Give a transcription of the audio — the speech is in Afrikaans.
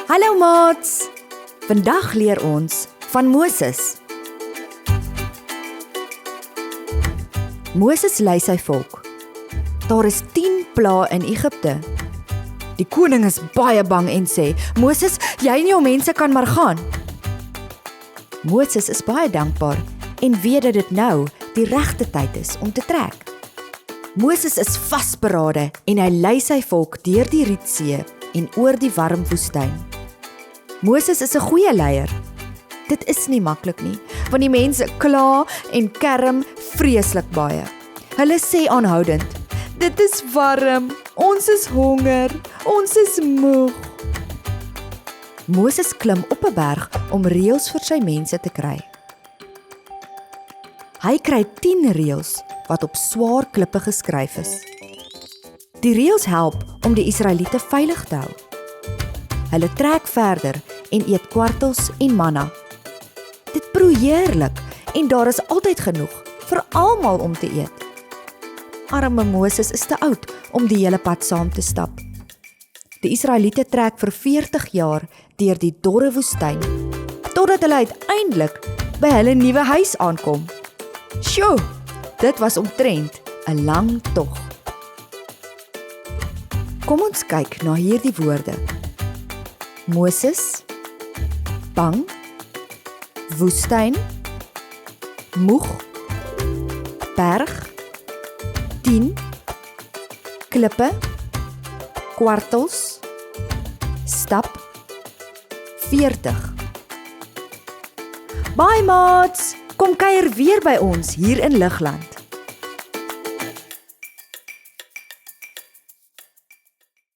Hallo maats! Vandag leer ons van Moses. Moses lei sy volk. Daar is 10 plaae in Egipte. Die koning is baie bang en sê, Moses, jy en jou mense kan maar gaan. Moses is baie dankbaar en weet dat dit nou die regte tyd is om te trek. Moses is vasberade en hy lei sy volk deur die Rietsee en oor die warm woestyn. Moses is 'n goeie leier. Dit is nie maklik nie, want die mense kla en kerm vreeslik baie. Hulle sê aanhoudend, dit is warm, ons is honger, ons is moeg. Moses klim op 'n berg om reëls vir sy mense te kry. Hy kry 10 reëls wat op swaar klippe geskryf is. Die reëls help om die Israeliete veilig te hou. Hulle trek verder en eet kwartels en manna. Dit proe heerlik en daar is altyd genoeg vir almal om te eet. Arme Moses is te oud om die hele pad saam te stap. Die Israeliete trek vir 40 jaar deur die dorre woestyn, totdat hulle uiteindelik by hulle nuwe huis aankom. Sjoe, dit was omtrent 'n lang tog. Kom ons kyk na hierdie woorde. Moses, bang, woestyn, moeg, berg, 10, klippe, kwartels, stap, 40. Bye maats, kom kuier weer by ons hier in Ligland.